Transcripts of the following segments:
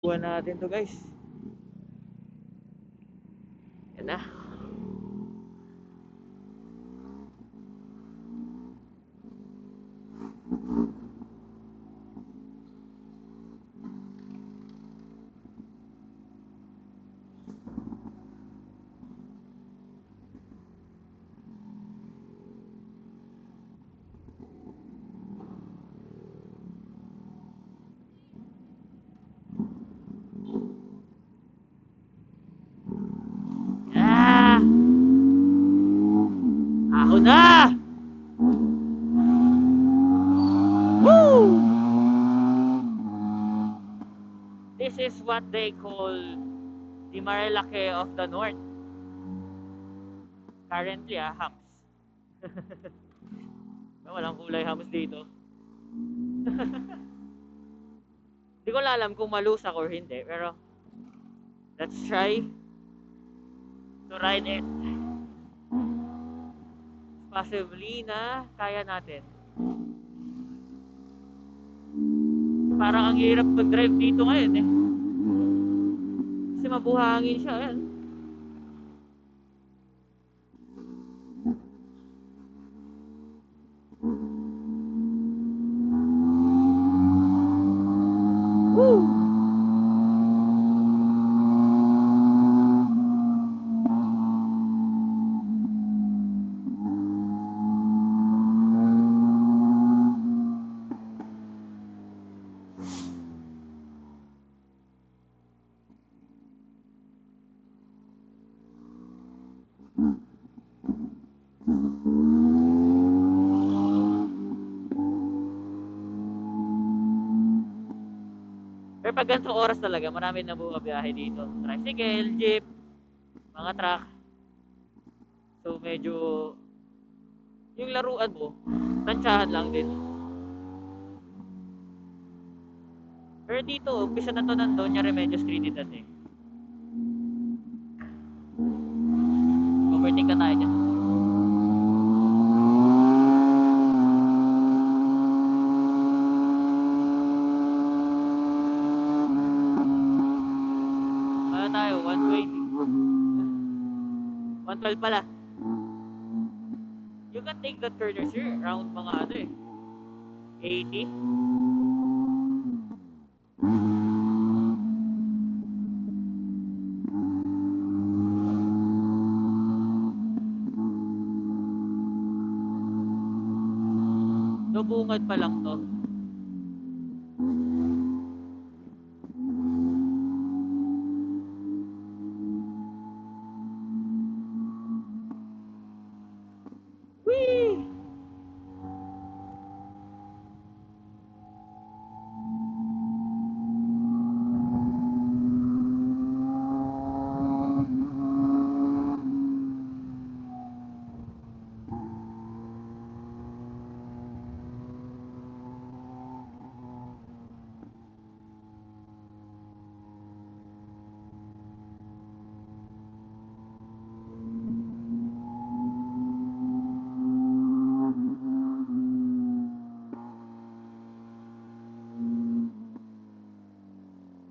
Buwan natin to guys. Yan na. Ah! Ako na! Woo! This is what they call the Marilake of the North. Currently, hams. Walang kulay hams dito. Hindi ko alam kung malusak or hindi, pero let's try to ride it. Possibly na kaya natin. Parang ang hirap mag-drive dito ngayon eh. Kasi mabuhangin siya. Ayan. Woo! Pero pag ganitong oras talaga, marami na bumabiyahe dito. Tricycle, jeep, mga truck. So medyo yung laruan mo, tansyahan lang din. Pero dito, umpisa na to ng Doña Remedios Trinidad eh. Overtake ka tayo dyan. Kaya tayo, 120. 112 pala. You can take the turners here around mga ano eh. 80. So bungad pa lang to. Whee!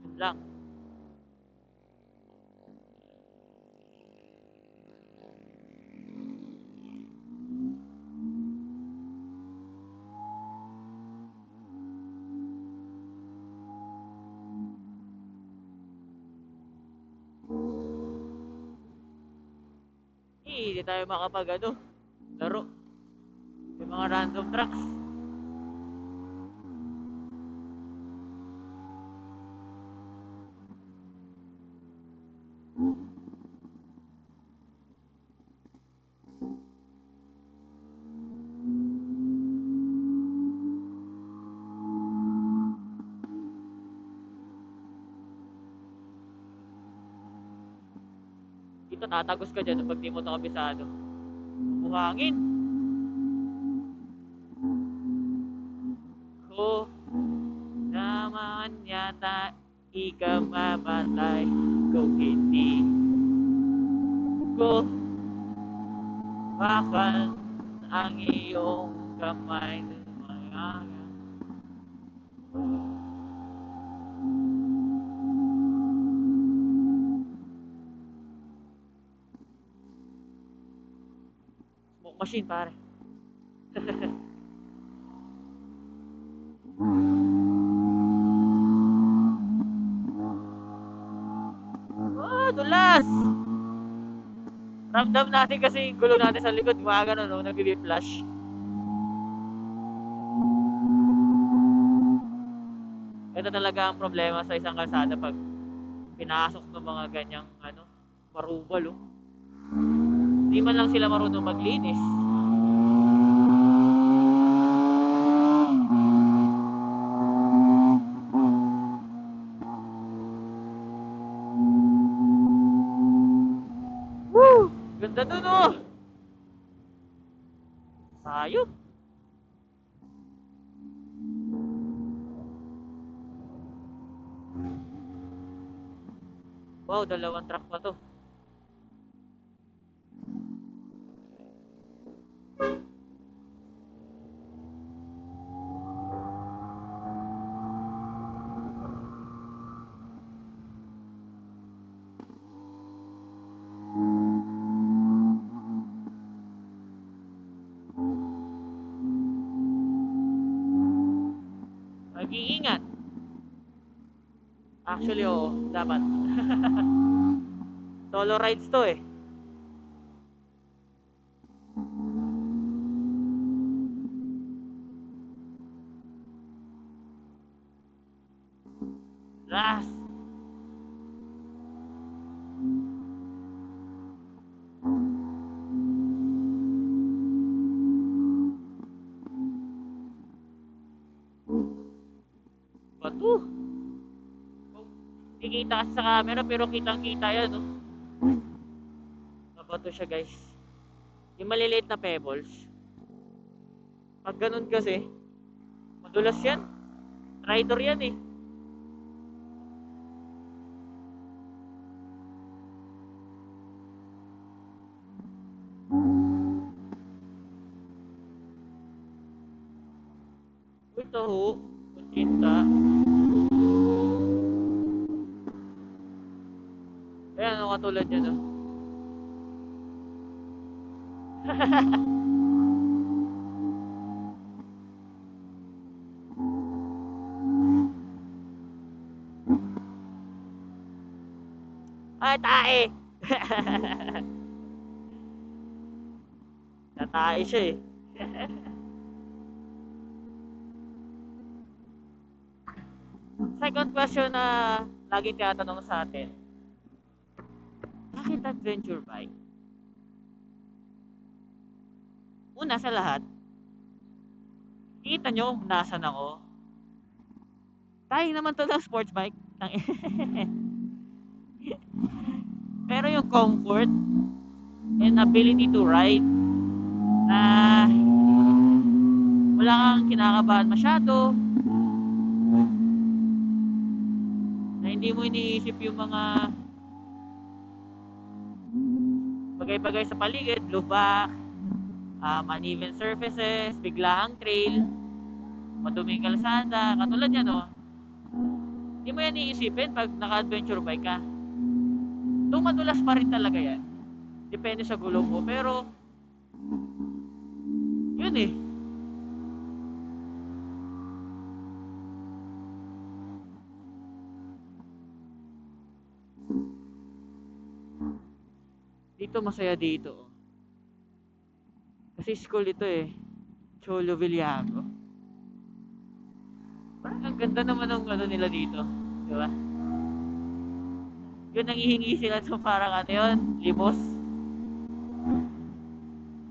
Yun lang. Hindi tayo makapag ano, laro. Yung mga random trucks. Dito tatagos ka dyan pag di mo ito kabisado. Buhangin. Ko naman yata ikaw mamatay kung hindi ko bakal ang iyong kamay ng mga machine, pare. Ah, dulas! Ramdam natin kasi yung gulo natin sa likod, gumagano, no? Nagbi-flash. Ito talaga ang problema sa isang kalsada pag pinasok ng mga ganyang, ano, marubal, oh. Hindi man lang sila marunong maglinis. Woo! Ganda dun, oh! Sayop! Wow, dalawang truck pa to. Mag-iingat. Actually, oo, dapat. Solo rides to eh. Last. Bato. Hindi kita kasi sa camera pero kitang kita yan, no? Bato siya, guys. Yung maliliit na pebbles. Pag ganun kasi, madulas yan. Rider yan eh. Ito ho, kuntinta. Ayan, ano katulad yan, no? Ay, tae! Natae siya eh. Second question na laging tinatanong sa atin, bakit adventure bike? Una sa lahat, kita nyo kung nasan ako. Tayo naman to ng sports bike. Pero yung comfort and ability to ride na wala kang kinakabahan masyado, na hindi mo iniisip yung mga bagay-bagay sa paligid, lubak, uneven surfaces, biglaang trail, maduming kalsada, katulad yan, no? Hindi mo yan iisipin pag naka-adventure bike ka. Madulas pa rin talaga yan. Depende sa gulong mo, pero yun eh. Dito masaya dito. Kasi school ito eh. Cholo Villago. Parang ang ganda naman ng ano nila dito. Di ba? Yun, nangihingi sila sa parang ano yun, limos.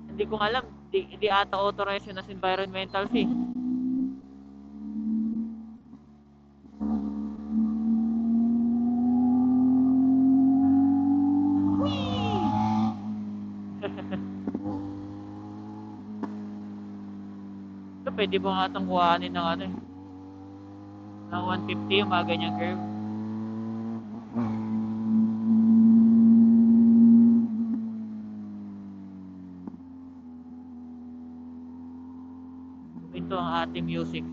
Hindi ko alam, di ata authorized yun as environmental fee. Ito, pwede mo nga itong kuhanin ng ano eh. Ng 150 yung mga ganyang curve. Ito ang ating music.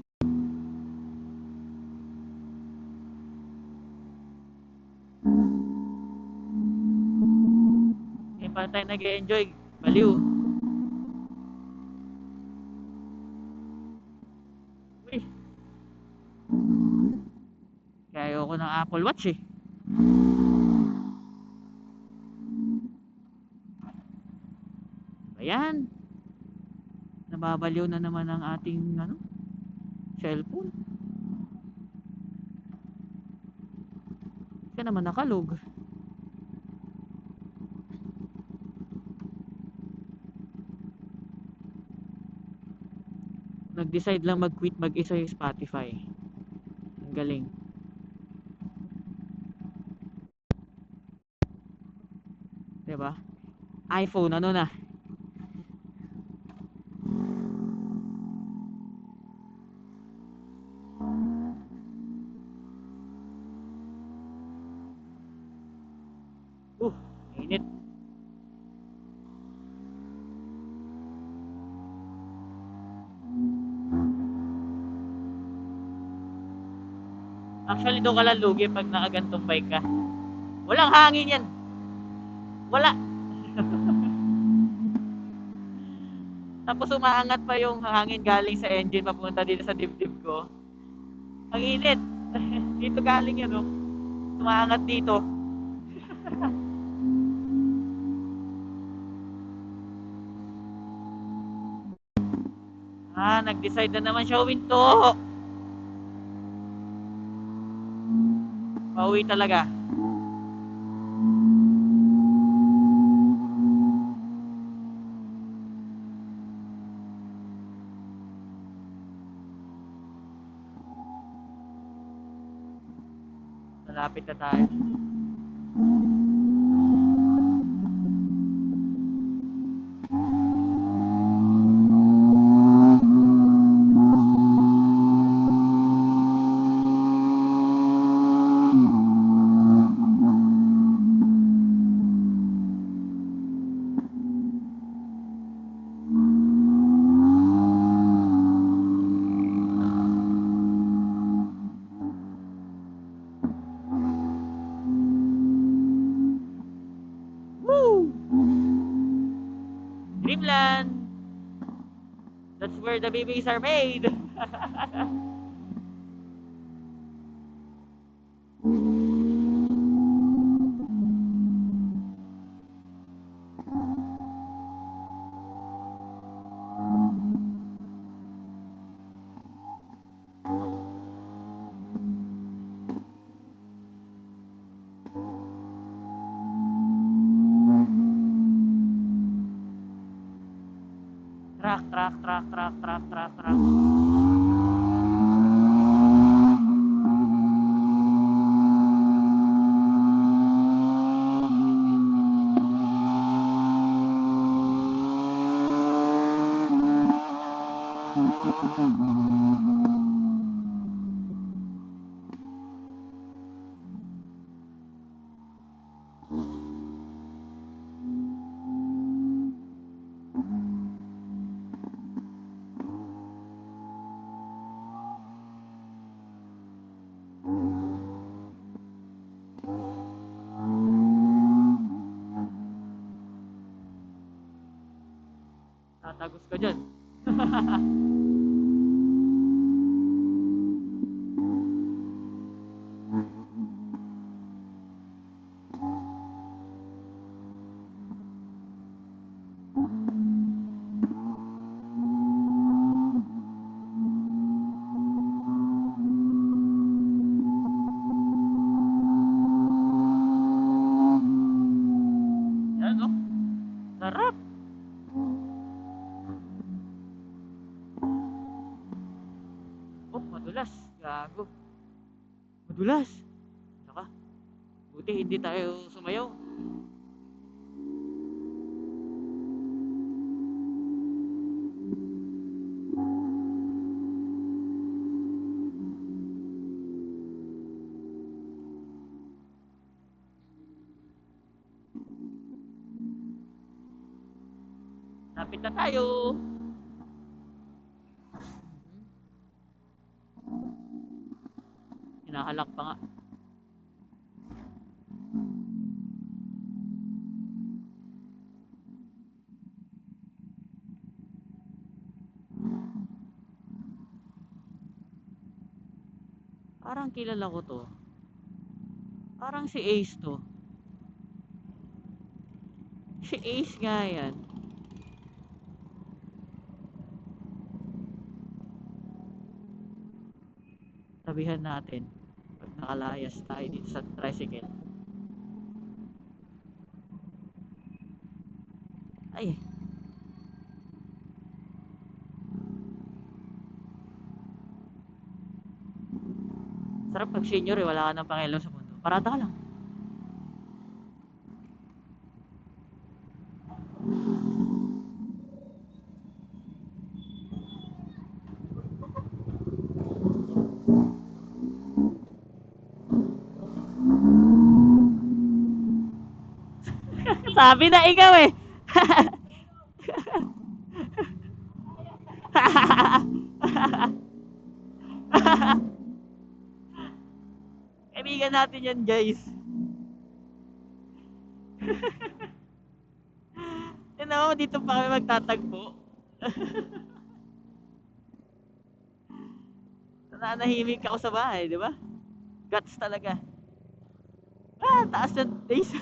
Hindi pa tayo nag-enjoy. Baliw. ayoko ng Apple Watch eh. Ayan, nababaliw na naman ang ating cellphone. Siya naman nakalog. Nag-decide lang mag-quit mag-isa yung Spotify. Ang galing. Diba? iPhone, ano na? Init. Actually, doon ka lang lugi pag nakagantong bike ka. Walang hangin yan. Wala. Tapos umaangat pa yung hangin galing sa engine papunta dito sa dibdib ko. Ang init. Dito galing yan, oh. Umaangat dito. Nag-decide na naman siya huminto. Pauwi talaga. Malapit na tayo. Dreamland. That's where the babies are made. Truck. Tatagos ka dyan. Yan, oh. Sarap. Oh, madulas. Gago. Madulas. Saka, buti hindi tayo sumayaw. Lapit na tayo. Hinahalak pa nga. Parang kilala ko to. Parang si Ace to. Si Ace nga yan. Tabihan natin. Pag nakalayas tayo dito sa tricycle. Ay, sarap pag senior eh. Wala ka ng pakialam sa mundo. Parada ka lang. Sabi na ikaw eh. Kaibigan natin yan guys. Yan ako, dito pa kami magtatagpo. Nananahimik ako sa bahay, di ba? Guts talaga. Ah, taas yung taste.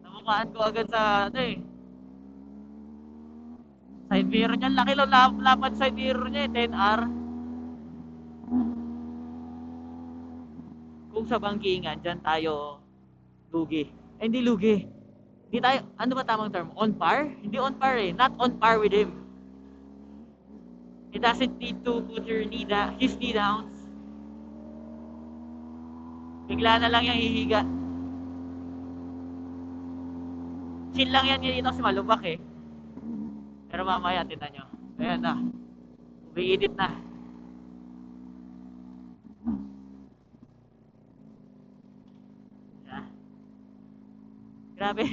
Namukhaan ko agad sa ano eh. Side mirror niya. Laki lang lapad side mirror niya eh. 10R. Kung sa bangkingan, dyan tayo lugi. Eh, hindi lugi. Hindi tayo, ano ba tamang term? On par? Hindi on par eh. Not on par with him. He doesn't need to put his knee down. Bigla na lang yung hihiga. Chill lang yan dito kasi malubak eh. Pero mamaya, tinan nyo. Ayan na. Umiinit na. Yeah. Grabe.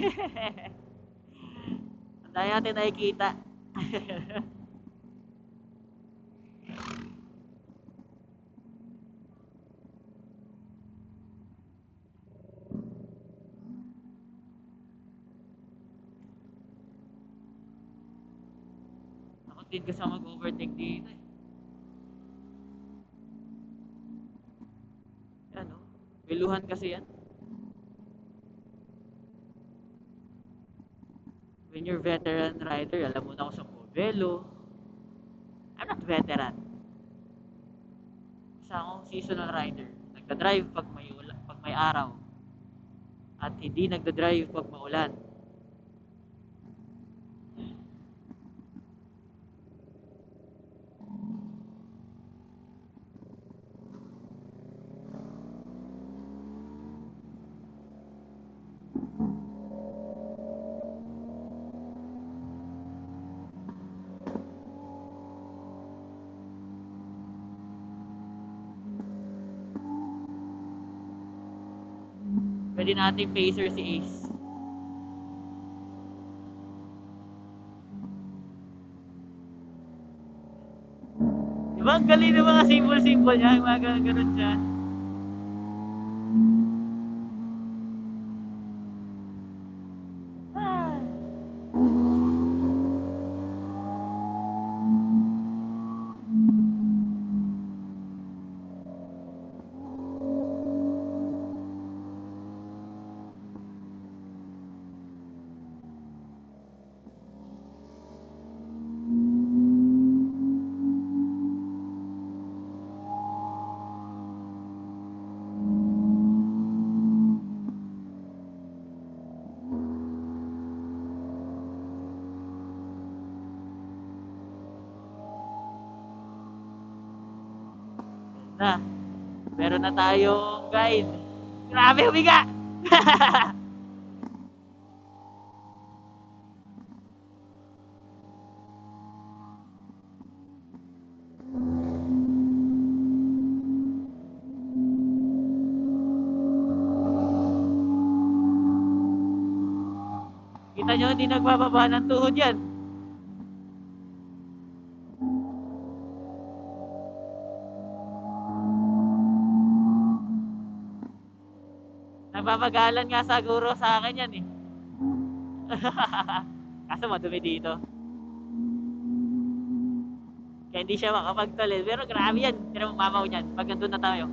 Ang dami natin nakikita. Ako din kasi mag-overtake dito eh. Yan o. Biluhan kasi yan. When you're veteran rider, alam mo na ako sa Povelo. I'm not veteran. Isa akong seasonal rider. Nagda-drive pag may araw. At hindi nagda-drive pag maulan. Pwede natin pacer si Ace. Diba ang galing ng mga symbol-symbol niya, yung mga ganun siya. Ah. Na, meron na tayong guide. Grabe, humiga! Kita nyo, hindi nagbababa ng tuhod yan. Nagpapagalan nga siguro sa akin yan eh. Kaso madumi dito. Kaya hindi siya makapagtalil. Pero grabe yan. Tira mo mamaw niyan. Pag nandun na tayo.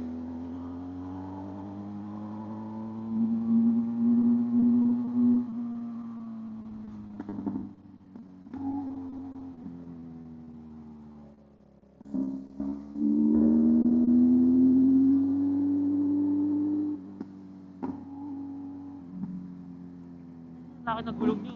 Laki ng gulong nyo.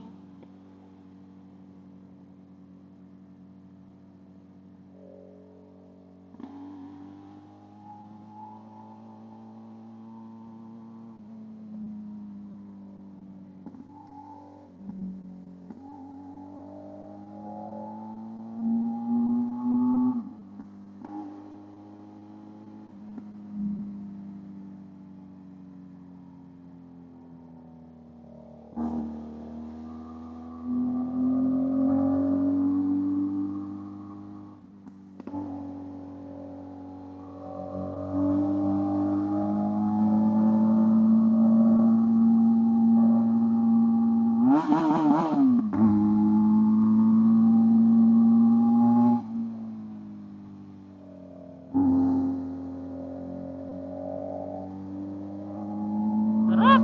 Sarap!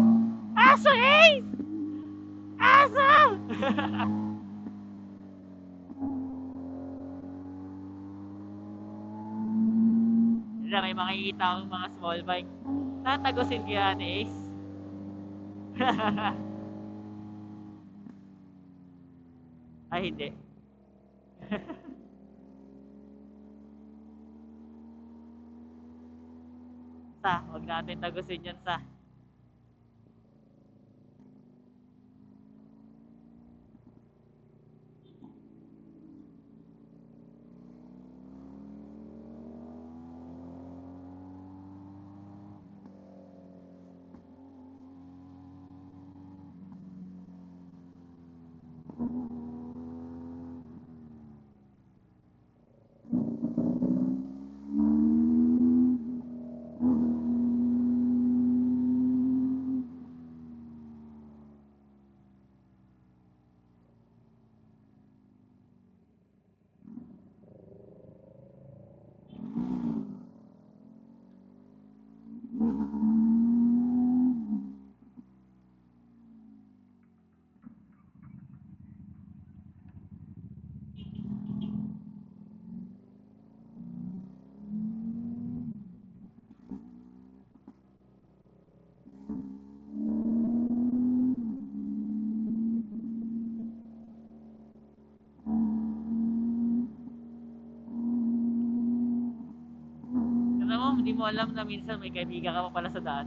Aso Ace! Aso! Hindi may makikita akong mga small bike. Tatagusin kaya ni Ace. Ay, hindi. Wag natin tagusin yan sa. Alam mo, hindi mo alam na minsan may kaibigan ka pa pala sa daan.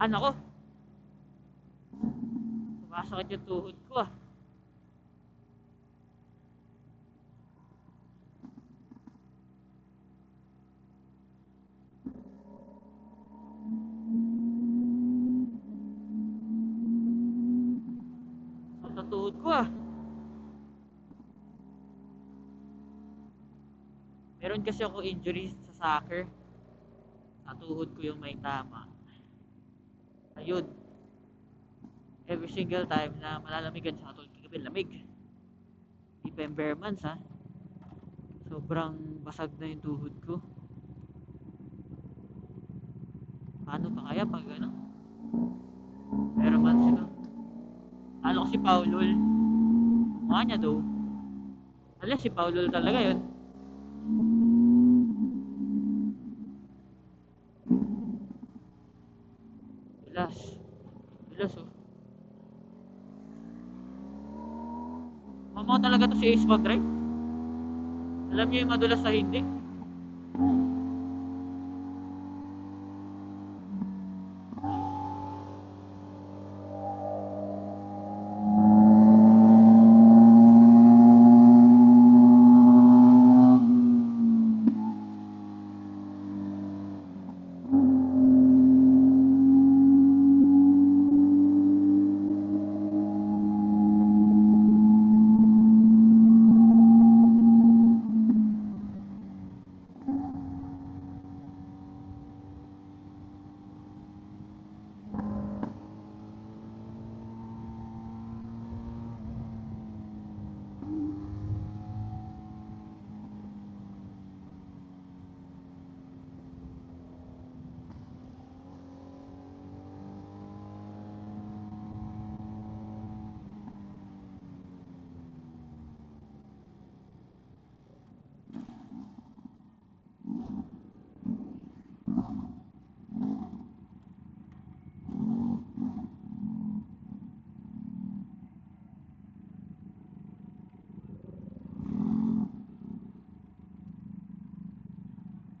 Ano ko? Sumasakit yung tuhod ko ah. Sa tuhod ko ah. Meron kasi ako injuries sa soccer. Sa tuhod ko yung may tama. Ayun. Every single time na malalamigan sa katulad kagabi, lamig. Di pa yung bare months ha. Sobrang basag na yung tuhod ko. Paano pa kaya pag ano? Bare months ito. Ano ko si Paulol? Mukha niya daw. Alam si Paulol talaga yun. Dulas. Dulas oh. Mamaw talaga to si Ace mag-drive. Alam niyo yung madulas sa hindi.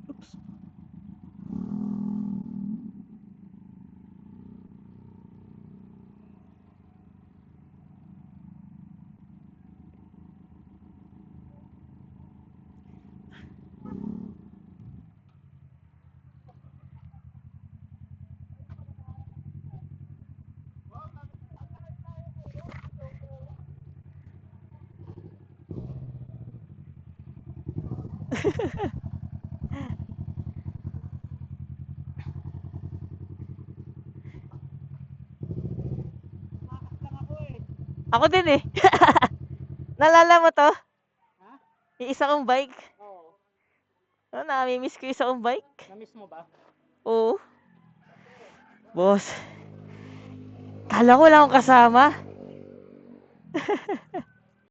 Oops. Ako din eh. Naalala mo to? Ha? Yung isa kong bike. Oo. Ano, nami-miss ko yung isa kong bike. Na-miss mo ba? Oo. Boss. Kala ko wala akong kasama.